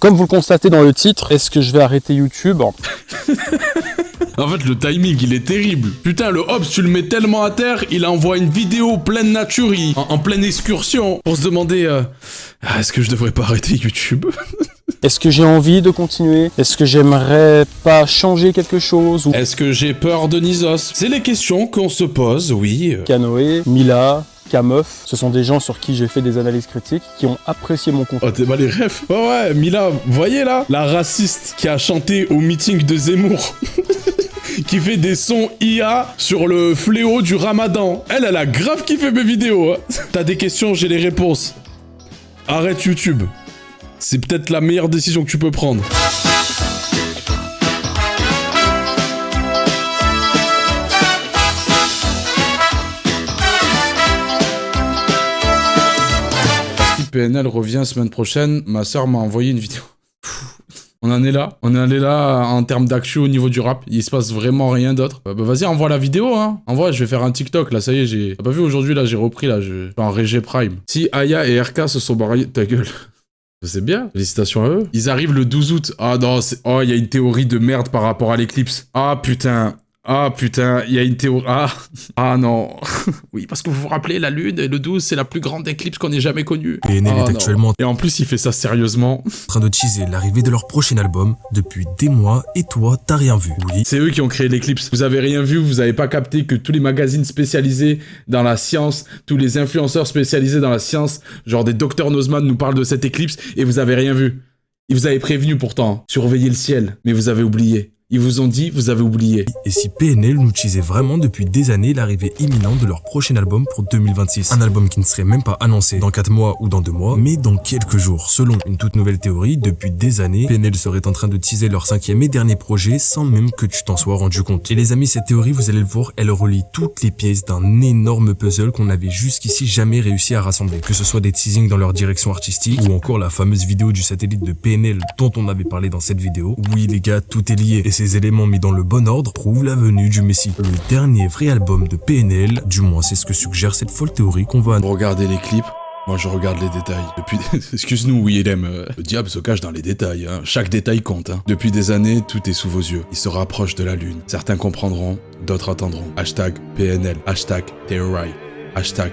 Comme vous le constatez dans le titre, est-ce que je vais arrêter YouTube? En fait, le timing, il est terrible. Putain, le Hobbs, tu le mets tellement à terre, il envoie une vidéo pleine nature, en pleine excursion, pour se demander est-ce que je devrais pas arrêter YouTube? Est-ce que j'ai envie de continuer? Est-ce que j'aimerais pas changer quelque chose? Ou Est-ce que j'ai peur de Nisos? C'est les questions qu'on se pose, oui. Canoë, Mila, Kameuf, ce sont des gens sur qui j'ai fait des analyses critiques, qui ont apprécié mon contenu. Oh, t'es pas les refs? Ouais, Mila, vous voyez là? La raciste qui a chanté au meeting de Zemmour. Qui fait des sons IA sur le fléau du ramadan. Elle a grave kiffé mes vidéos. Hein. T'as des questions, j'ai les réponses. Arrête YouTube. C'est peut-être la meilleure décision que tu peux prendre. Si PNL revient semaine prochaine, ma soeur m'a envoyé une vidéo. On en est là en termes d'action au niveau du rap, il se passe vraiment rien d'autre. Bah vas-y, envoie la vidéo, hein. Envoie, je vais faire un TikTok, là, ça y est, T'as pas vu aujourd'hui, là, j'ai repris, là, je suis en Régé Prime. Si Aya et RK se sont mariés, ta gueule. C'est bien, félicitations à eux. Ils arrivent le 12 août. Ah non, oh, il y a une théorie de merde par rapport à l'éclipse. Ah putain, il y a une théorie... Ah non. Oui, parce que vous vous rappelez, la Lune, le 12, c'est la plus grande éclipse qu'on ait jamais connue. PNL est actuellement Et en plus, il fait ça sérieusement. en train de teaser l'arrivée de leur prochain album depuis des mois, et toi, t'as rien vu. Oui. C'est eux qui ont créé l'éclipse. Vous avez rien vu, vous avez pas capté que tous les magazines spécialisés dans la science, tous les influenceurs spécialisés dans la science, genre des Dr Nozman nous parlent de cette éclipse, et vous avez rien vu. Ils vous avaient prévenu pourtant, surveillez le ciel, mais vous avez oublié. Ils vous ont dit, vous avez oublié. Et si PNL nous teasait vraiment depuis des années l'arrivée imminente de leur prochain album pour 2026. Un album qui ne serait même pas annoncé dans 4 mois ou dans 2 mois, mais dans quelques jours. Selon une toute nouvelle théorie, depuis des années, PNL serait en train de teaser leur 5e et dernier projet sans même que tu t'en sois rendu compte. Et les amis, cette théorie, vous allez le voir, elle relie toutes les pièces d'un énorme puzzle qu'on n'avait jusqu'ici jamais réussi à rassembler. Que ce soit des teasings dans leur direction artistique, ou encore la fameuse vidéo du satellite de PNL dont on avait parlé dans cette vidéo. Oui les gars, tout est lié. Et ces éléments mis dans le bon ordre prouvent la venue du Messie. Le dernier vrai album de PNL, du moins c'est ce que suggère cette folle théorie qu'on va... Regardez les clips, moi je regarde les détails. Depuis... Excuse-nous, Willem, le diable se cache dans les détails, hein. Chaque détail compte. Hein. Depuis des années, tout est sous vos yeux. Il se rapproche de la lune. Certains comprendront, d'autres attendront. Hashtag PNL, hashtag Theory, hashtag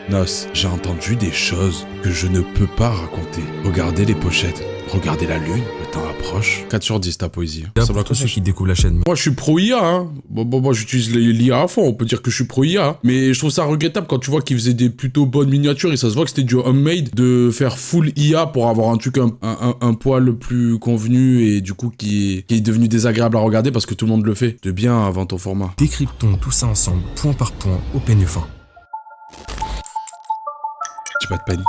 Nos. J'ai entendu des choses que je ne peux pas raconter. Regardez les pochettes. Regardez la lune, le temps approche. 4 sur 10 ta poésie. Ça va tous ceux qui découvrent la chaîne. Moi je suis pro IA, hein. Moi j'utilise l'IA à fond, on peut dire que je suis pro IA. Hein. Mais je trouve ça regrettable quand tu vois qu'ils faisaient des plutôt bonnes miniatures et ça se voit que c'était du homemade, de faire full IA pour avoir un truc un poil plus convenu et du coup qui est devenu désagréable à regarder parce que tout le monde le fait. C'est bien avant ton format. Décryptons tout ça ensemble, point par point, au peigne fin. J'ai pas de peine.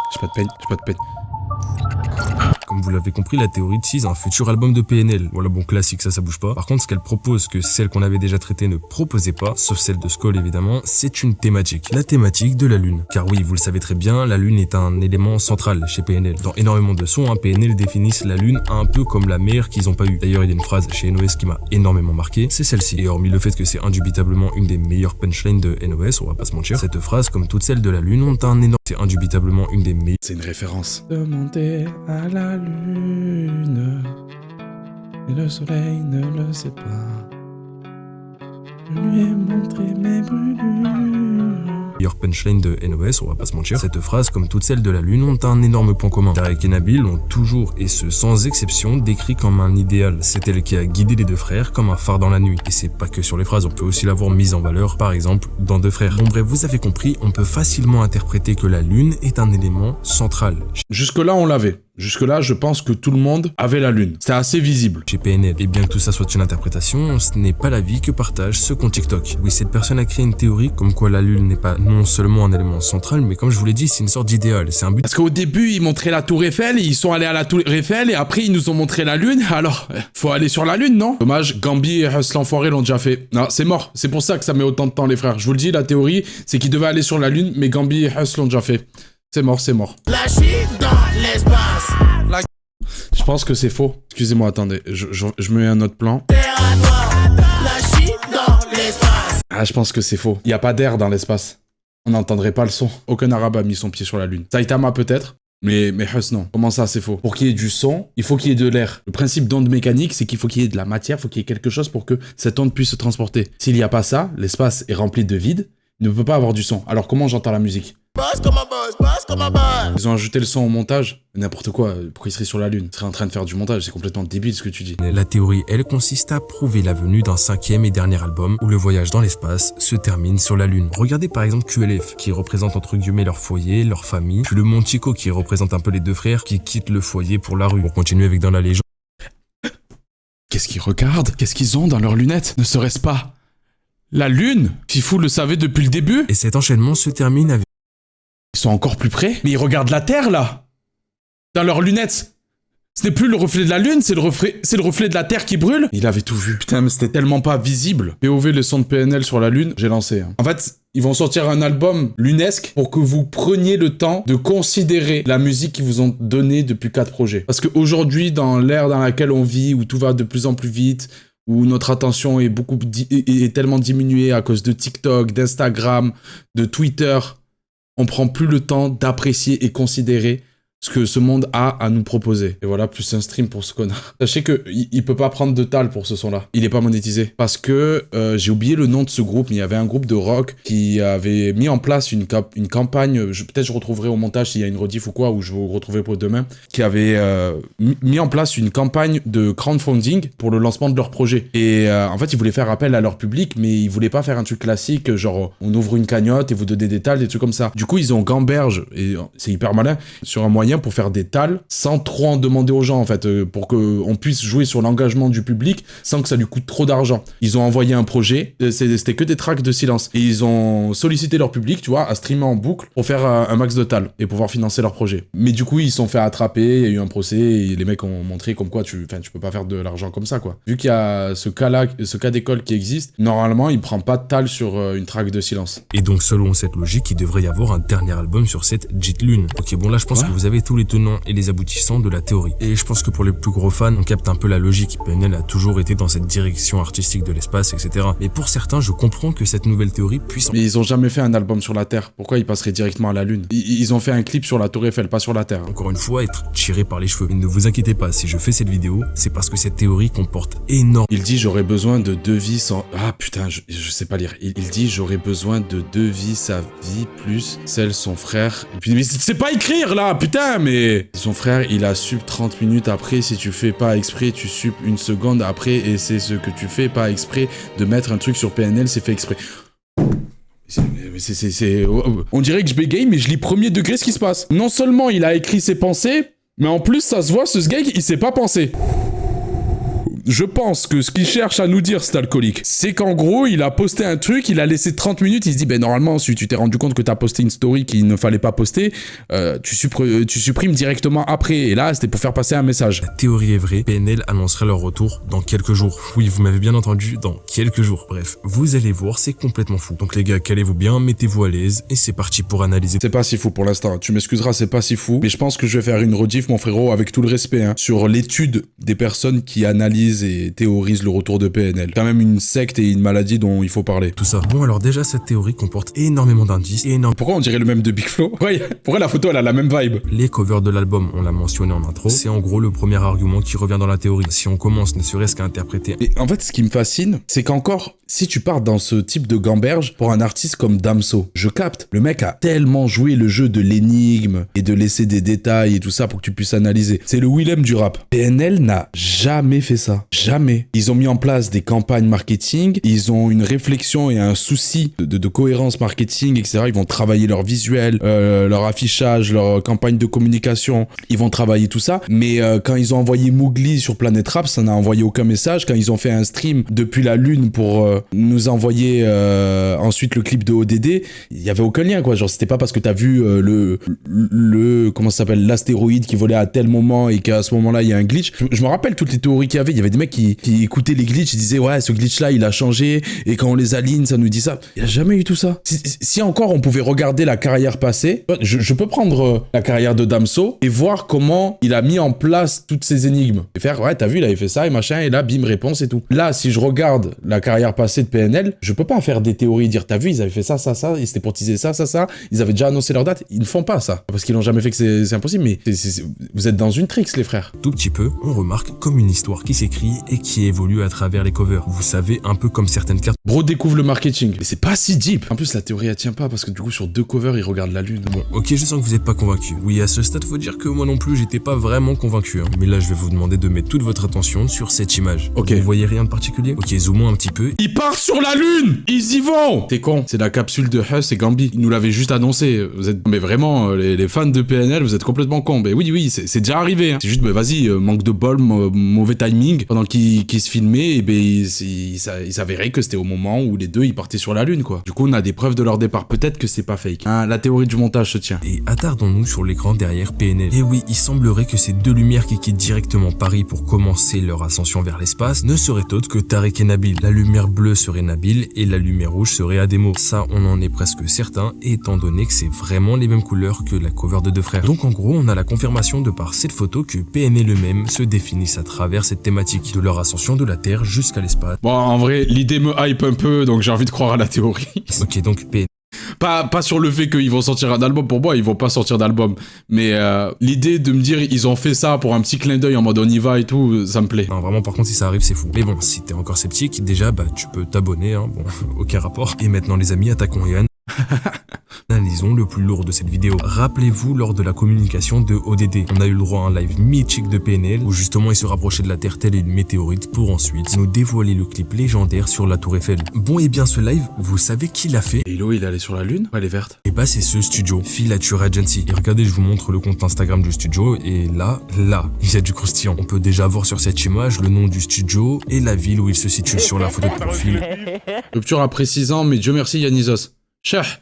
Comme vous l'avez compris, la théorie tease un futur album de PNL. Voilà, bon, classique, ça bouge pas. Par contre, ce qu'elle propose que celle qu'on avait déjà traitée ne proposait pas, sauf celle de Skull évidemment, c'est une thématique. La thématique de la Lune. Car oui, vous le savez très bien, la Lune est un élément central chez PNL. Dans énormément de sons, PNL définissent la Lune un peu comme la mère qu'ils ont pas eue. D'ailleurs, il y a une phrase chez NOS qui m'a énormément marqué, c'est celle-ci. Et hormis le fait que c'est indubitablement une des meilleures punchlines de NOS, on va pas se mentir, cette phrase, comme toutes celles de la Lune, ont un énorme... C'est indubitablement une des meilleures... C'est une référence. De monter à la lune, et le soleil ne le sait pas. Je lui ai montré mes brûlures. Meilleure punchline de NOS, on va pas se mentir. Cette phrase, comme toutes celles de la Lune, ont un énorme point commun. Tarek et Nabil ont toujours, et ce sans exception, décrit comme un idéal. C'est elle qui a guidé les deux frères comme un phare dans la nuit. Et c'est pas que sur les phrases, on peut aussi l'avoir mise en valeur, par exemple, dans Deux frères. Bon bref, vous avez compris, on peut facilement interpréter que la Lune est un élément central. Jusque-là, on l'avait. Jusque-là, je pense que tout le monde avait la Lune. C'était assez visible. Chez PNL, et bien que tout ça soit une interprétation, ce n'est pas l'avis que partage ce compte TikTok. Oui, cette personne a créé une théorie comme quoi la Lune n'est pas non seulement un élément central, mais comme je vous l'ai dit, c'est une sorte d'idéal, c'est un but. Parce qu'au début, ils montraient la tour Eiffel, ils sont allés à la tour Eiffel, et après, ils nous ont montré la Lune, alors, faut aller sur la Lune, non? Dommage, Gambi et Hustle l'enfoiré l'ont déjà fait. Non, c'est mort, c'est pour ça que ça met autant de temps, les frères. Je vous le dis, la théorie, c'est qu'ils devaient aller sur la Lune, mais Gambi et Hustle l'ont déjà fait. C'est mort, c'est mort. La Chine dans l'espace. Je pense que c'est faux. Excusez-moi, attendez, je mets un autre plan. La Chine dans l'espace. Ah, je pense que c'est faux. Il n'y a pas d'air dans l'espace. On n'entendrait pas le son. Aucun arabe a mis son pied sur la Lune. Saitama peut-être. Mais Huss, non. Comment ça, c'est faux? Pour qu'il y ait du son, il faut qu'il y ait de l'air. Le principe d'onde mécanique, c'est qu'il faut qu'il y ait de la matière, il faut qu'il y ait quelque chose pour que cette onde puisse se transporter. S'il n'y a pas ça, l'espace est rempli de vide, il ne peut pas avoir du son. Alors comment j'entends la musique? Boss comme un boss, boss comme un boss. Ils ont ajouté le son au montage. N'importe quoi. Pourquoi ils seraient sur la Lune? Ils seraient en train de faire du montage. C'est complètement débile ce que tu dis. La théorie, elle, consiste à prouver la venue d'un 5e et dernier album où le voyage dans l'espace se termine sur la Lune. Regardez par exemple QLF, qui représente entre guillemets leur foyer, leur famille, puis le Montico qui représente un peu les deux frères qui quittent le foyer pour la rue. Pour continuer avec dans la légende. Qu'est-ce qu'ils regardent? Qu'est-ce qu'ils ont dans leurs lunettes? Ne serait-ce pas la Lune? Fifou le savait depuis le début? Et cet enchaînement se termine avec Ils sont encore plus près? Mais ils regardent la Terre, là! Dans leurs lunettes! Ce n'est plus le reflet de la Lune, c'est le reflet de la Terre qui brûle. Il avait tout vu. Putain, mais c'était tellement pas visible. POV, le son de PNL sur la Lune, j'ai lancé. Hein. En fait, ils vont sortir un album lunesque pour que vous preniez le temps de considérer la musique qu'ils vous ont donnée depuis 4 projets. Parce qu'aujourd'hui, dans l'ère dans laquelle on vit, où tout va de plus en plus vite, où notre attention est tellement diminuée à cause de TikTok, d'Instagram, de Twitter, on prend plus le temps d'apprécier et considérer ce que ce monde a à nous proposer. Et voilà, plus un stream pour ce connard. Sachez qu'il peut pas prendre de tal pour ce son-là. Il est pas monétisé. Parce que j'ai oublié le nom de ce groupe, mais il y avait un groupe de rock qui avait mis en place une campagne, peut-être je retrouverai au montage s'il y a une rediff ou quoi, ou je vais vous retrouver pour demain, qui avait mis en place une campagne de crowdfunding pour le lancement de leur projet. Et en fait, ils voulaient faire appel à leur public, mais ils voulaient pas faire un truc classique, genre on ouvre une cagnotte et vous donnez des tals, des trucs comme ça. Du coup, ils ont gamberge, et c'est hyper malin, sur un moyen pour faire des tals sans trop en demander aux gens en fait, pour qu'on puisse jouer sur l'engagement du public sans que ça lui coûte trop d'argent. Ils ont envoyé un projet, c'était que des tracks de silence, et ils ont sollicité leur public, tu vois, à streamer en boucle pour faire un max de tals et pouvoir financer leur projet. Mais du coup, ils se sont fait attraper, il y a eu un procès et les mecs ont montré comme quoi tu peux pas faire de l'argent comme ça quoi. Vu qu'il y a ce cas d'école qui existe, normalement, il prend pas de tals sur une track de silence. Et donc, selon cette logique, il devrait y avoir un dernier album sur cette Jet Lune. Ok, bon là, je pense que vous avez tous les tenants et les aboutissants de la théorie. Et je pense que pour les plus gros fans, on capte un peu la logique. PNL a toujours été dans cette direction artistique de l'espace, etc. Mais pour certains, je comprends que cette nouvelle théorie puisse... Mais ils ont jamais fait un album sur la Terre. Pourquoi ils passeraient directement à la Lune? Ils ont fait un clip sur la Tour Eiffel, pas sur la Terre. Encore une fois, être tiré par les cheveux. Mais ne vous inquiétez pas, si je fais cette vidéo, c'est parce que cette théorie comporte énormément... Il dit j'aurais besoin de 2 vies sans... Ah putain, je sais pas lire. Il dit j'aurais besoin de 2 vies sa vie plus celle son frère. Et puis mais c'est pas écrire là, putain, mais... Son frère, il a sub 30 minutes après, si tu fais pas exprès, tu sub 1 seconde après, et c'est ce que tu fais pas exprès de mettre un truc sur PNL, c'est fait exprès. On dirait que je bégaye, mais je lis premier degré ce qui se passe. Non seulement il a écrit ses pensées, mais en plus ça se voit, ce gars, il sait pas penser. Je pense que ce qu'il cherche à nous dire, cet alcoolique, c'est qu'en gros, il a posté un truc, il a laissé 30 minutes, il se dit, ben normalement, si tu t'es rendu compte que t'as posté une story qu'il ne fallait pas poster, tu supprimes directement après. Et là, c'était pour faire passer un message. La théorie est vraie, PNL annoncerait leur retour dans quelques jours. Oui, vous m'avez bien entendu, dans quelques jours. Bref, vous allez voir, c'est complètement fou. Donc les gars, calez-vous bien, mettez-vous à l'aise, et c'est parti pour analyser. C'est pas si fou pour l'instant, tu m'excuseras, c'est pas si fou, mais je pense que je vais faire une rediff, mon frérot, avec tout le respect, hein, sur l'étude des personnes qui analysent et théorisent le retour de PNL. Quand même une secte et une maladie dont il faut parler. Tout ça. Bon, alors déjà, cette théorie comporte énormément d'indices et Pourquoi on dirait le même de Big Flo? Pourquoi la photo, elle a la même vibe? Les covers de l'album, on l'a mentionné en intro, c'est en gros le premier argument qui revient dans la théorie. Si on commence ne serait-ce qu'à interpréter... Et en fait, ce qui me fascine, c'est qu'encore, si tu pars dans ce type de gamberge, pour un artiste comme Damso, je capte. Le mec a tellement joué le jeu de l'énigme et de laisser des détails et tout ça pour que tu puisses analyser. C'est le Willem du rap. PNL n'a jamais fait ça. Jamais. Ils ont mis en place des campagnes marketing, ils ont une réflexion et un souci de cohérence marketing, etc. Ils vont travailler leur visuel, leur affichage, leur campagne de communication. Ils vont travailler tout ça. Mais quand ils ont envoyé Mowgli sur Planet Rap, ça n'a envoyé aucun message. Quand ils ont fait un stream depuis la Lune pour nous envoyer ensuite le clip de ODD, il y avait aucun lien, quoi. Genre, c'était pas parce que t'as vu comment ça s'appelle, l'astéroïde qui volait à tel moment et qu'à ce moment-là, il y a un glitch. Je me rappelle toutes les théories qu'il y avait. Il y avait des mecs qui écoutaient les glitches, ils disaient ouais, ce glitch-là, il a changé, et quand on les aligne, ça nous dit ça. Il n'y a jamais eu tout ça. Si encore on pouvait regarder la carrière passée, je peux prendre la carrière de Damso et voir comment il a mis en place toutes ces énigmes. Et faire, ouais, t'as vu, il avait fait ça et machin, et là, bim, réponse et tout. Là, si je regarde la carrière passée de PNL, je peux pas faire des théories, dire, t'as vu, ils avaient fait ça, et c'était pour teaser ça, ils avaient déjà annoncé leur date. Ils ne font pas ça. Parce qu'ils l'ont jamais fait, que c'est impossible, mais vous êtes dans une tricks, les frères. Tout petit peu, on remarque comme une histoire qui s'écrit et qui évolue à travers les covers. Vous savez, un peu comme certaines cartes. Bro découvre le marketing. Mais c'est pas si deep. En plus, la théorie, elle tient pas, parce que du coup, sur 2 covers, ils regardent la lune. Bon, ok, je sens que vous êtes pas convaincu. Oui, à ce stade, faut dire que moi non plus, j'étais pas vraiment convaincu. Mais là, je vais vous demander de mettre toute votre attention sur cette image. Ok. Vous voyez rien de particulier? Ok, zoomons un petit peu. Ils partent sur la lune! Ils y vont! T'es con. C'est la capsule de Huss et Gambi. Ils nous l'avaient juste annoncé. Vous êtes, mais vraiment, les fans de PNL, vous êtes complètement cons. Mais oui, c'est déjà arrivé. Hein. C'est juste, vas-y, manque de bol, mauvais timing. Pendant qu'ils se filmaient, et il s'avérait que c'était au moment où les deux, ils partaient sur la lune, quoi. Du coup, on a des preuves de leur départ. Peut-être que c'est pas fake. Hein, la théorie du montage se tient. Et attardons-nous sur l'écran derrière PNL. Et oui, il semblerait que ces 2 lumières qui quittent directement Paris pour commencer leur ascension vers l'espace ne seraient autres que Tariq et Nabil. La lumière bleue serait Nabil et la lumière rouge serait Ademo. Ça, on en est presque certain, étant donné que c'est vraiment les mêmes couleurs que la cover de 2 frères. Donc en gros, on a la confirmation de par cette photo que PNL eux-mêmes se définissent à travers cette thématique, de leur ascension de la Terre jusqu'à l'espace. Bon, en vrai, l'idée me hype un peu, donc j'ai envie de croire à la théorie. Ok, donc PNL. Pas sur le fait qu'ils vont sortir un album, pour moi, ils vont pas sortir d'album. Mais l'idée de me dire, ils ont fait ça pour un petit clin d'œil en mode on y va et tout, ça me plaît. Non, vraiment, par contre, si ça arrive, c'est fou. Mais bon, si t'es encore sceptique, déjà, tu peux t'abonner, hein, bon, aucun rapport. Et maintenant, les amis, attaquons Yann. Analysons le plus lourd de cette vidéo. Rappelez-vous, lors de la communication de ODD, on a eu le droit à un live mythique de PNL où justement il se rapprochait de la Terre telle une météorite pour ensuite nous dévoiler le clip légendaire sur la Tour Eiffel. Bon, et bien ce live, vous savez qui l'a fait? Et Hello, il est allé sur la lune? Ouais, elle est verte. Et c'est ce studio, Filature Agency. Et regardez, je vous montre le compte Instagram du studio et là, il y a du croustillant. On peut déjà voir sur cette image le nom du studio et la ville où il se situe sur la photo de profil. Rupture après 6 ans, mais Dieu merci Yannisos. Cher.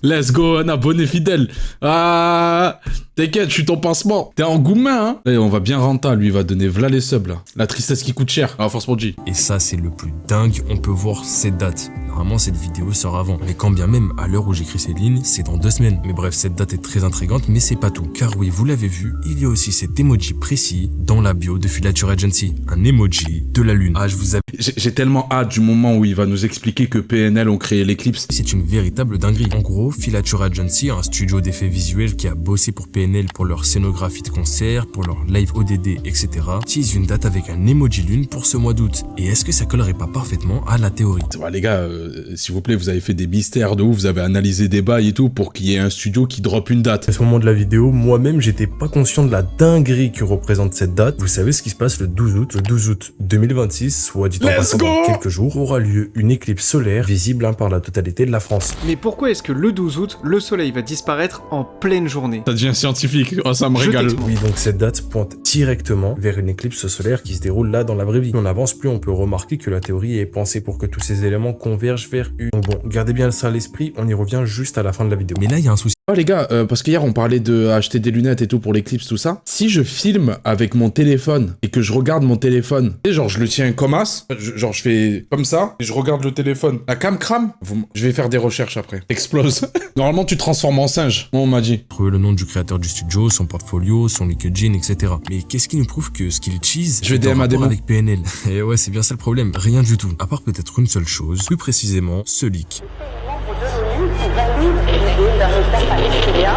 Let's go, un abonné fidèle. Ah, t'inquiète, je suis ton pansement. T'es en gourmand, hein. Là, on va bien renta, lui, il va donner v'là les subs, là. La tristesse qui coûte cher. Ah, force pour G. Et ça, c'est le plus dingue, on peut voir cette date. Normalement, cette vidéo sort avant. Mais quand bien même, à l'heure où j'écris ces lignes, c'est dans 2 semaines. Mais bref, cette date est très intrigante, mais c'est pas tout. Car oui, vous l'avez vu, il y a aussi cet emoji précis dans la bio de Filature Agency. Un emoji de la lune. Ah, je vous avais... J'ai tellement hâte du moment où il va nous expliquer que PNL ont créé l'éclipse. C'est une véritable dinguerie. En gros, Filature Agency, un studio d'effets visuels qui a bossé pour PNL pour leur scénographie de concert, pour leur live ODD, etc., tease une date avec un emoji lune pour ce mois d'août. Et est-ce que ça collerait pas parfaitement à la théorie? Bah, les gars, s'il vous plaît, vous avez fait des mystères de ouf, vous avez analysé des bails et tout pour qu'il y ait un studio qui drop une date. À ce moment de la vidéo, moi-même, j'étais pas conscient de la dinguerie que représente cette date. Vous savez ce qui se passe le 12 août? Le 12 août 2026, soit dit en passant dans quelques jours, aura lieu une éclipse solaire visible par la totalité de la France. Mais pourquoi est-ce que le 12 août, le soleil va disparaître en pleine journée? Ça devient scientifique, oh, ça me Je régale. t'explique. Oui, donc cette date pointe directement vers une éclipse solaire qui se déroule là dans la vraie vie. Plus on avance, plus on peut remarquer que la théorie est pensée pour que tous ces éléments convergent vers une. Donc bon, gardez bien ça à l'esprit, on y revient juste à la fin de la vidéo. Mais là, il y a un souci. Oh les gars, parce qu'hier on parlait de acheter des lunettes et tout pour l'éclipse, tout ça. Si je filme avec mon téléphone et que je regarde mon téléphone, et genre je le tiens comme as, genre je fais comme ça, et je regarde le téléphone, la cam crame, je vais faire des recherches après. Explose. Normalement tu te transformes en singe, on m'a dit. Trouver le nom du créateur du studio, son portfolio, son LinkedIn, etc. Mais qu'est-ce qui nous prouve que ce qu'il tease Je vais est en DM à rapport Démon. avec PNL? Et ouais, c'est bien ça le problème. Rien du tout. À part peut-être une seule chose, plus précisément, ce leak. Membres de l'ONU qui valident l'idée d'un État palestinien,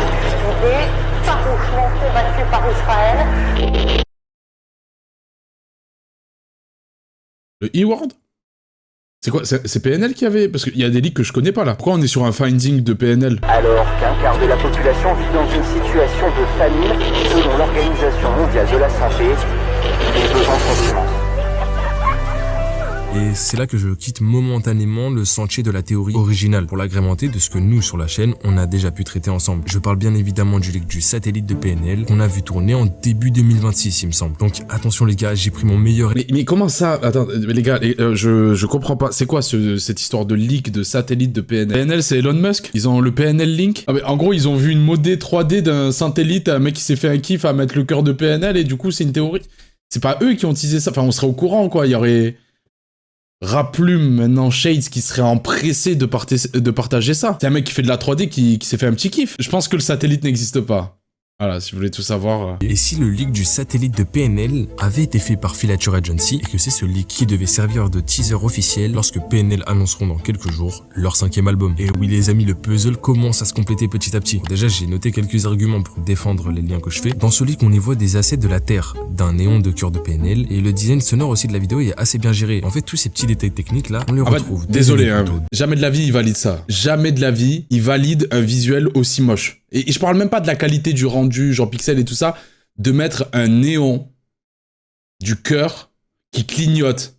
idée farouchement combattue par Israël. Le E-word? C'est quoi? C'est PNL qui avait... Parce qu'il y a des leaks que je connais pas là. Pourquoi on est sur un finding de PNL? Alors qu'un quart de la population vit dans une situation de famine, selon l'Organisation mondiale de la santé, les besoins sont immenses. Et c'est là que je quitte momentanément le sentier de la théorie originale pour l'agrémenter de ce que nous, sur la chaîne, on a déjà pu traiter ensemble. Je parle bien évidemment du leak du satellite de PNL qu'on a vu tourner en début 2026, il me semble. Donc attention les gars, j'ai pris mon meilleur... Mais comment ça? Attends, les gars, je comprends pas. C'est quoi cette histoire de leak de satellite de PNL? PNL, c'est Elon Musk? Ils ont le PNL Link? Ah, mais en gros, ils ont vu une modé 3D d'un satellite, un mec qui s'est fait un kiff à mettre le cœur de PNL et du coup, c'est une théorie. C'est pas eux qui ont teasé ça. Enfin, on serait au courant, quoi. Il y aurait Raplume, maintenant Shades, qui serait empressé de partager ça. C'est un mec qui fait de la 3D qui s'est fait un petit kiff. Je pense que le satellite n'existe pas. Voilà, si vous voulez tout savoir. Et si le leak du satellite de PNL avait été fait par Filature Agency et que c'est ce leak qui devait servir de teaser officiel lorsque PNL annonceront dans quelques jours leur 5e album. Et oui les amis, le puzzle commence à se compléter petit à petit. Bon, déjà j'ai noté quelques arguments pour défendre les liens que je fais. Dans ce leak on y voit des assets de la Terre, d'un néon de cœur de PNL et le design sonore aussi de la vidéo est assez bien géré. En fait tous ces petits détails techniques là, on les retrouve. Désolé, hein, jamais de la vie il valide ça. Jamais de la vie il valide un visuel aussi moche. Et je parle même pas de la qualité du rendu, genre pixel et tout ça, de mettre un néon du cœur qui clignote.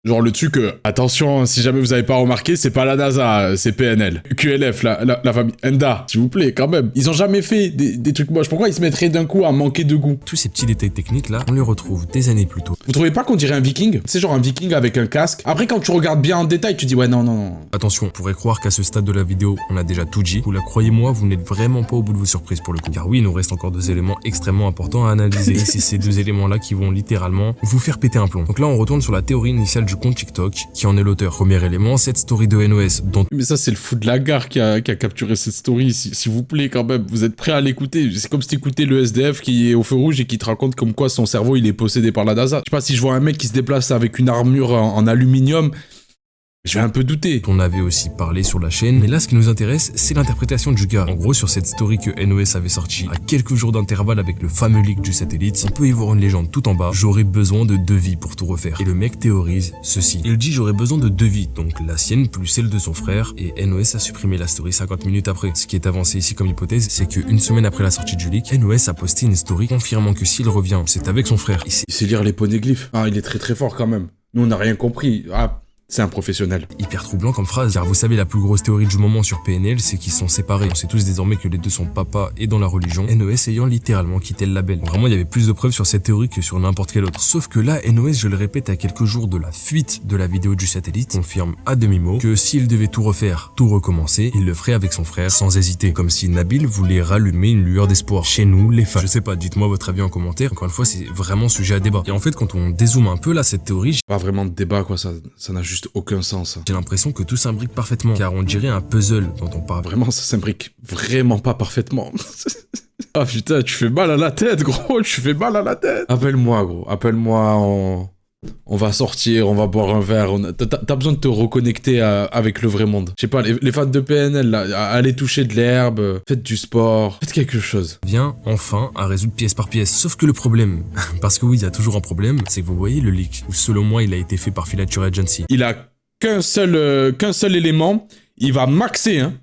Genre le truc, attention, si jamais vous avez pas remarqué, c'est pas la NASA, c'est PNL. QLF, la famille Enda, s'il vous plaît, quand même. Ils ont jamais fait des trucs moches. Pourquoi ils se mettraient d'un coup à manquer de goût? Tous ces petits détails techniques là, on les retrouve des années plus tôt. Vous trouvez pas qu'on dirait un viking? C'est genre un viking avec un casque. Après, quand tu regardes bien en détail, tu dis ouais, non. Attention, on pourrait croire qu'à ce stade de la vidéo, on a déjà tout dit. Vous la croyez-moi, vous n'êtes vraiment pas au bout de vos surprises pour le coup. Car oui, il nous reste encore 2 éléments extrêmement importants à analyser. Et c'est ces 2 éléments là qui vont littéralement vous faire péter un plomb. Donc là, on retourne sur la théorie initiale du compte TikTok, qui en est l'auteur. Premier élément, cette story de NOS dont... Mais ça, c'est le fou de la gare qui a capturé cette story, s'il vous plaît, quand même. Vous êtes prêts à l'écouter? C'est comme si t'écoutais le SDF qui est au feu rouge et qui te raconte comme quoi son cerveau, il est possédé par la NASA. Je sais pas, si je vois un mec qui se déplace avec une armure en aluminium, je vais un peu douter. On avait aussi parlé sur la chaîne, mais là ce qui nous intéresse, c'est l'interprétation du gars. En gros, sur cette story que NOS avait sortie à quelques jours d'intervalle avec le fameux leak du satellite, on peut y voir une légende tout en bas. J'aurais besoin de 2 vies pour tout refaire. Et le mec théorise ceci. Il dit j'aurais besoin de 2 vies, donc la sienne plus celle de son frère, et NOS a supprimé la story 50 minutes après. Ce qui est avancé ici comme hypothèse, c'est qu'une semaine après la sortie du leak, NOS a posté une story confirmant que s'il revient, c'est avec son frère. Il sait lire les poneglyphes. Ah, il est très fort quand même. Nous, on n'a rien compris. Ah, c'est un professionnel. Hyper troublant comme phrase, car vous savez la plus grosse théorie du moment sur PNL, c'est qu'ils sont séparés. On sait tous désormais que les deux sont papa et dans la religion, NOS ayant littéralement quitté le label. Vraiment, il y avait plus de preuves sur cette théorie que sur n'importe quelle autre. Sauf que là, NOS, je le répète, à quelques jours de la fuite de la vidéo du satellite, confirme à demi-mot que s'il devait tout refaire, tout recommencer, il le ferait avec son frère sans hésiter. Comme si Nabil voulait rallumer une lueur d'espoir chez nous, les fans. Je sais pas, dites-moi votre avis en commentaire. Encore une fois, c'est vraiment sujet à débat. Et en fait, quand on dézoome un peu là, cette théorie, pas vraiment de débat, quoi, ça n'a juste aucun sens. J'ai l'impression que tout s'imbrique parfaitement, car on dirait un puzzle dont on parle. Vraiment, ça s'imbrique vraiment pas parfaitement. Ah putain, tu fais mal à la tête, gros, tu fais mal à la tête. Appelle-moi, gros, appelle-moi, on va sortir, on va boire un verre. T'as besoin de te reconnecter avec le vrai monde. Je sais pas, les fans de PNL, là, allez toucher de l'herbe, faites du sport, faites quelque chose. Vient enfin à résoudre pièce par pièce. Sauf que le problème, parce que oui, il y a toujours un problème, c'est que vous voyez le leak, où selon moi, il a été fait par Filature Agency. Il a qu'un seul élément, il va maxer, hein.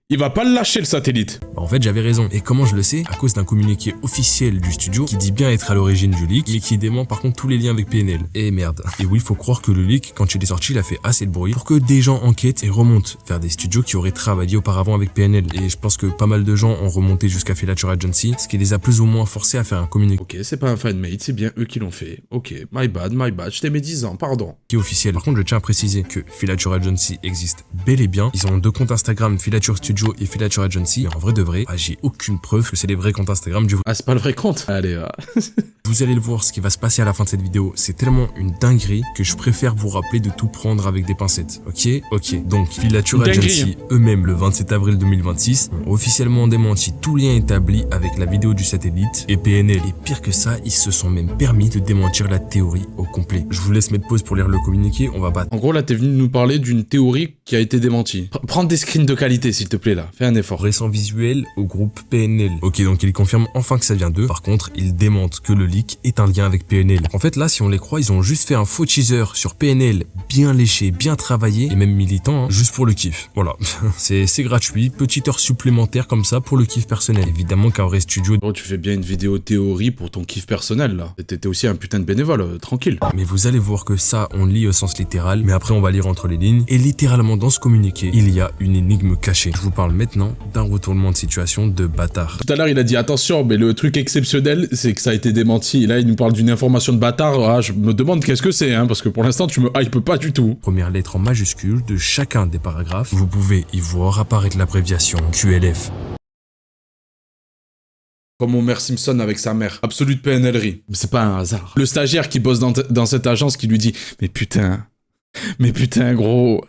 Il va pas lâcher le satellite. En fait, j'avais raison. Et comment je le sais? À cause d'un communiqué officiel du studio qui dit bien être à l'origine du leak et qui dément par contre tous les liens avec PNL. Et merde. Et oui, faut croire que le leak, quand il est sorti, il a fait assez de bruit pour que des gens enquêtent et remontent vers des studios qui auraient travaillé auparavant avec PNL. Et je pense que pas mal de gens ont remonté jusqu'à Filature Agency, ce qui les a plus ou moins forcés à faire un communiqué. Ok, c'est pas un fanmade, c'est bien eux qui l'ont fait. Ok, my bad, je t'aimais 10 ans, pardon. Qui est officiel. Par contre, je tiens à préciser que Filature Agency existe bel et bien. Ils ont 2 comptes Instagram, Filature Studio et Filature Agency. Et en vrai de vrai, j'ai aucune preuve que c'est les vrais comptes Instagram du vrai. Ah, c'est pas le vrai compte? Allez, Vous allez le voir, ce qui va se passer à la fin de cette vidéo, c'est tellement une dinguerie que je préfère vous rappeler de tout prendre avec des pincettes. Ok. Donc, Filature Agency, eux-mêmes, le 27 avril 2026, ont officiellement démenti tout lien établi avec la vidéo du satellite et PNL. Et pire que ça, ils se sont même permis de démentir la théorie au complet. Je vous laisse mettre pause pour lire le communiqué, on va pas... En gros, là, t'es venu nous parler d'une théorie qui a été démentie. Prends des screens de qualité, s'il te plaît, là. Fais un effort. Récent visuel au groupe PNL. Ok, donc il confirme enfin que ça vient d'eux. Par contre, il démente que le leak est un lien avec PNL. En fait, là, si on les croit, ils ont juste fait un faux teaser sur PNL, bien léché, bien travaillé, et même militant, hein, juste pour le kiff. Voilà. c'est gratuit, petite heure supplémentaire comme ça pour le kiff personnel. Évidemment qu'un vrai studio... Oh, tu fais bien une vidéo théorie pour ton kiff personnel, là. T'étais aussi un putain de bénévole, tranquille. Mais vous allez voir que ça, on lit au sens littéral, mais après on va lire entre les lignes. Et littéralement, dans ce communiqué, il y a une énigme cachée. Je vous parle maintenant d'un retournement de situation de bâtard. Tout à l'heure, il a dit attention, mais le truc exceptionnel, c'est que ça a été démenti. Et là, il nous parle d'une information de bâtard. Ah, je me demande qu'est-ce que c'est, hein, parce que pour l'instant, tu me hype pas du tout. Première lettre en majuscule de chacun des paragraphes. Vous pouvez y voir apparaître l'abréviation QLF. Comme Homer Simpson avec sa mère. Absolute PNLerie. Mais c'est pas un hasard. Le stagiaire qui bosse dans cette agence qui lui dit « Mais putain, gros,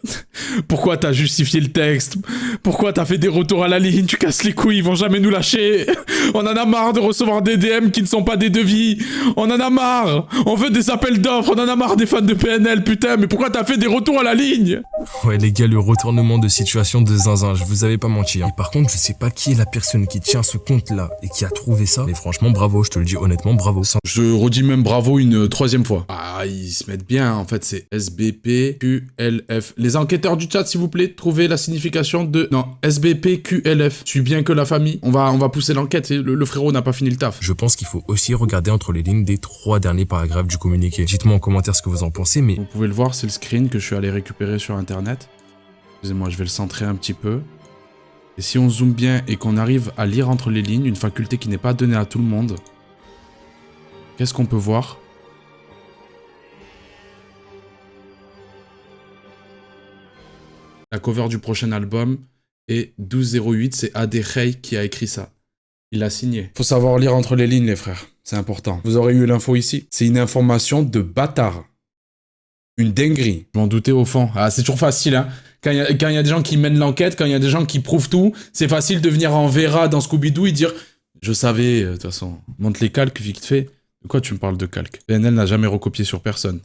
pourquoi t'as justifié le texte? Pourquoi t'as fait des retours à la ligne? Tu casses les couilles, ils vont jamais nous lâcher. On en a marre de recevoir des DM qui ne sont pas des devis. On en a marre. On veut des appels d'offres. On en a marre des fans de PNL, putain. Mais pourquoi t'as fait des retours à la ligne? » Ouais les gars, le retournement de situation de zinzin, je vous avais pas menti. Et par contre, je sais pas qui est la personne qui tient ce compte-là et qui a trouvé ça. Mais franchement, bravo, je te le dis honnêtement, bravo. Je redis même bravo une troisième fois. Ah, ils se mettent bien, en fait, c'est SBPQLF. Les enquêteurs du chat, s'il vous plaît, trouvez la signification de... Non, SBPQLF. Suis bien que la famille. On va pousser l'enquête, le frérot n'a pas fini le taf. Je pense qu'il faut aussi regarder entre les lignes des 3 derniers paragraphes du communiqué. Dites-moi en commentaire ce que vous en pensez, mais... Vous pouvez le voir, c'est le screen que je suis allé récupérer sur internet. Excusez-moi, je vais le centrer un petit peu. Et si on zoome bien et qu'on arrive à lire entre les lignes, une faculté qui n'est pas donnée à tout le monde, qu'est-ce qu'on peut voir? La cover du prochain album est 1208, c'est Adechey qui a écrit ça. Il l'a signé. Faut savoir lire entre les lignes, les frères. C'est important. Vous aurez eu l'info ici. C'est une information de bâtard. Une dinguerie. Je m'en doutais au fond. Ah, c'est toujours facile, hein. Quand il y a des gens qui mènent l'enquête, quand il y a des gens qui prouvent tout, c'est facile de venir en Vera dans Scooby-Doo et dire « Je savais, de toute façon. Montre les calques vite fait. De quoi tu me parles de calques? PNL n'a jamais recopié sur personne.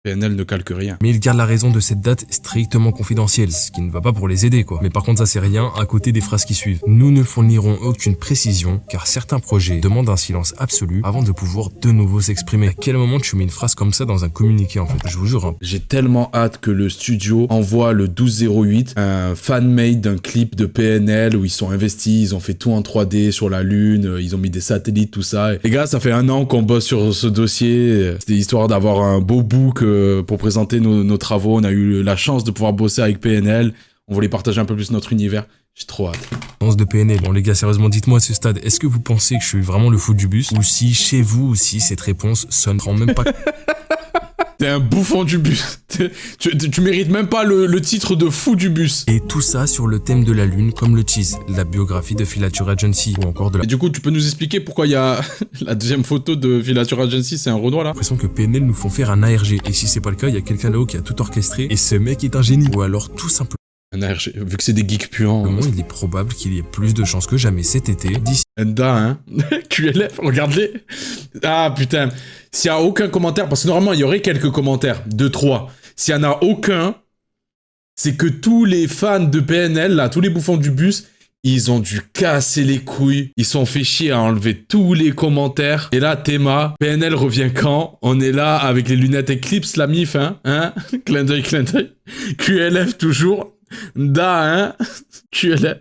PNL ne calque rien. » Mais il garde la raison de cette date strictement confidentielle, ce qui ne va pas pour les aider quoi. Mais par contre ça c'est rien à côté des phrases qui suivent. Nous ne fournirons aucune précision car certains projets demandent un silence absolu avant de pouvoir de nouveau s'exprimer. À quel moment tu mets une phrase comme ça dans un communiqué en fait? Je vous jure. Hein. J'ai tellement hâte que le studio envoie le 1208 un fan-made d'un clip de PNL où ils sont investis, ils ont fait tout en 3D sur la lune, ils ont mis des satellites, tout ça. Et les gars, ça fait 1 an qu'on bosse sur ce dossier. C'était histoire d'avoir un beau book pour présenter nos travaux. On a eu la chance de pouvoir bosser avec PNL. On voulait partager un peu plus notre univers. J'ai trop hâte. De PNL. Bon les gars, sérieusement, dites-moi à ce stade, est-ce que vous pensez que je suis vraiment le fou du bus? Ou si chez vous aussi cette réponse sonne même pas... T'es un bouffon du bus. Tu mérites même pas le titre de fou du bus. Et tout ça sur le thème de la lune, comme le tease, la biographie de Filature Agency, ou encore de la... Et du coup, tu peux nous expliquer pourquoi il y a la deuxième photo de Filature Agency, c'est un Renoir là? J'ai l'impression que PNL nous font faire un ARG, et si c'est pas le cas, il y a quelqu'un là-haut qui a tout orchestré, et ce mec est un génie. Ou alors tout simplement... Un ARG, vu que c'est des geeks puants. Il est probable qu'il y ait plus de chances que jamais cet été, d'ici... Enda, hein. QLF, regarde-les. Ah, putain. S'il y a aucun commentaire, parce que normalement, il y aurait quelques commentaires. 2, 3. S'il y en a aucun, c'est que tous les fans de PNL, là, tous les bouffons du bus, ils ont dû casser les couilles. Ils sont fait chier à enlever tous les commentaires. Et là, Théma, PNL revient quand? On est là avec les lunettes Eclipse, la mif, hein. Clin d'œil, clin d'œil. QLF, toujours. Da, hein. QLF.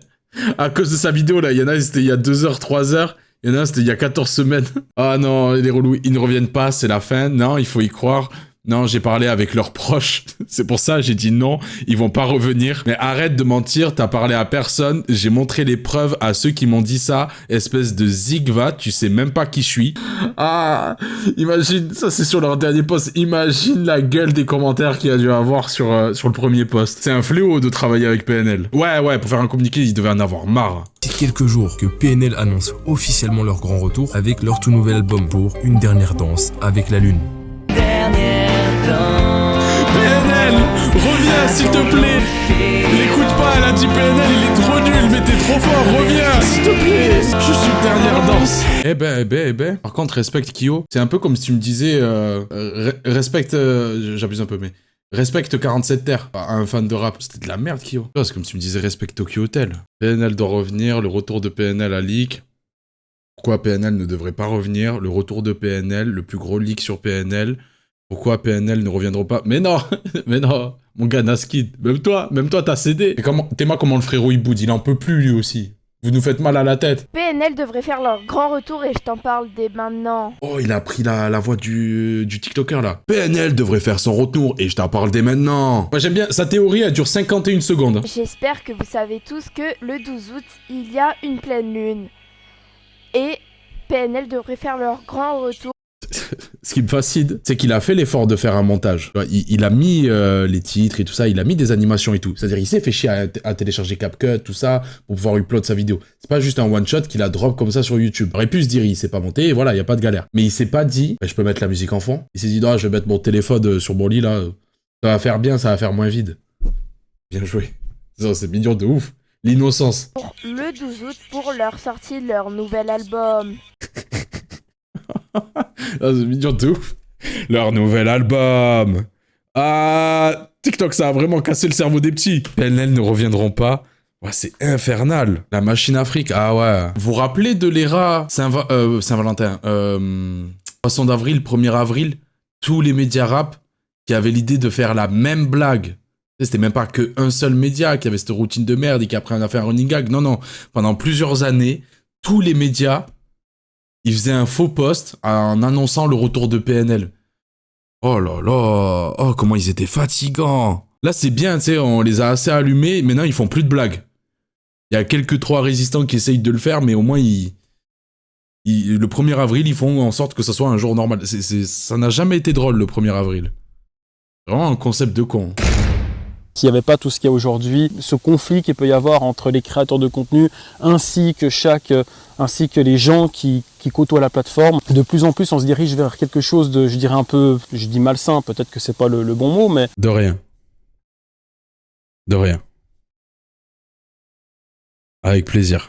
À cause de sa vidéo là, il y en a c'était il y a 2 heures, 3 heures, il y en a c'était il y a 14 semaines. Ah non, les relous, ils ne reviennent pas, c'est la fin. Non, il faut y croire. Non, j'ai parlé avec leurs proches. C'est pour ça, j'ai dit non, ils vont pas revenir. Mais arrête de mentir, t'as parlé à personne. J'ai montré les preuves à ceux qui m'ont dit ça. Espèce de zigva, tu sais même pas qui je suis. Ah, imagine, ça c'est sur leur dernier post. Imagine la gueule des commentaires qu'il y a dû avoir sur le premier post. C'est un fléau de travailler avec PNL. Ouais, pour faire un communiqué, ils devaient en avoir marre. C'est quelques jours que PNL annonce officiellement leur grand retour avec leur tout nouvel album pour Une dernière danse avec la lune. PNL, reviens s'il te plaît. L'écoute pas, elle a dit PNL, il est trop nul, mais t'es trop fort, reviens s'il te plaît. Je suis une dernière danse. Eh ben. Par contre, respecte Kyo. C'est un peu comme si tu me disais, respecte, j'abuse un peu, mais respecte 47 Terres à un fan de rap. C'était de la merde, Kyo. C'est comme si tu me disais respecte Tokyo Hotel. PNL doit revenir, le retour de PNL à leak. Pourquoi PNL ne devrait pas revenir? Le retour de PNL, le plus gros leak sur PNL. Pourquoi PNL ne reviendront pas? Mais non, mon gars Naskid, même toi t'as cédé. Et Théma, comment le frérot il boude, il en peut plus lui aussi. Vous nous faites mal à la tête. PNL devrait faire leur grand retour et je t'en parle dès maintenant. Oh, il a pris la voix du TikToker là. PNL devrait faire son retour et je t'en parle dès maintenant. Moi j'aime bien, sa théorie elle dure 51 secondes. J'espère que vous savez tous que le 12 août, il y a une pleine lune. Et PNL devrait faire leur grand retour. ce qui me fascine, c'est qu'il a fait l'effort de faire un montage. Il a mis les titres et tout ça, il a mis des animations et tout. C'est-à-dire, il s'est fait chier à télécharger CapCut, tout ça, pour pouvoir upload sa vidéo. C'est pas juste un one-shot qu'il a drop comme ça sur YouTube. Il aurait pu se dire, il s'est pas monté, et voilà, il y a pas de galère. Mais il s'est pas dit, je peux mettre la musique en fond. Il s'est dit, non, je vais mettre mon téléphone sur mon lit, là. Ça va faire bien, ça va faire moins vide. Bien joué. C'est mignon de ouf. L'innocence. Pour le 12 août pour leur sortie de leur nouvel album. Ah, c'est mignon de ouf. Leur nouvel album. Ah, TikTok, ça a vraiment cassé le cerveau des petits. PNL ne reviendront pas. Ouais, c'est infernal. La machine Afrique, ah ouais. Vous vous rappelez de l'ERA Saint-Valentin, Poisson d'avril, 1er avril, tous les médias rap qui avaient l'idée de faire la même blague. C'était même pas qu'un seul média qui avait cette routine de merde et qui après on a fait un running gag. Non, non. Pendant plusieurs années, tous les médias, ils faisaient un faux post en annonçant le retour de PNL. Oh là là. Oh, comment ils étaient fatigants. Là, c'est bien, tu sais, on les a assez allumés. Maintenant, ils font plus de blagues. Il y a quelques 3 résistants qui essayent de le faire, mais au moins, le 1er avril, ils font en sorte que ça soit un jour normal. Ça n'a jamais été drôle, le 1er avril. Vraiment un concept de con. S'il n'y avait pas tout ce qu'il y a aujourd'hui, ce conflit qu'il peut y avoir entre les créateurs de contenu ainsi que les gens qui côtoient la plateforme, de plus en plus on se dirige vers quelque chose de, je dirais un peu, je dis malsain, peut-être que c'est pas le bon mot, mais... De rien. De rien. Avec plaisir.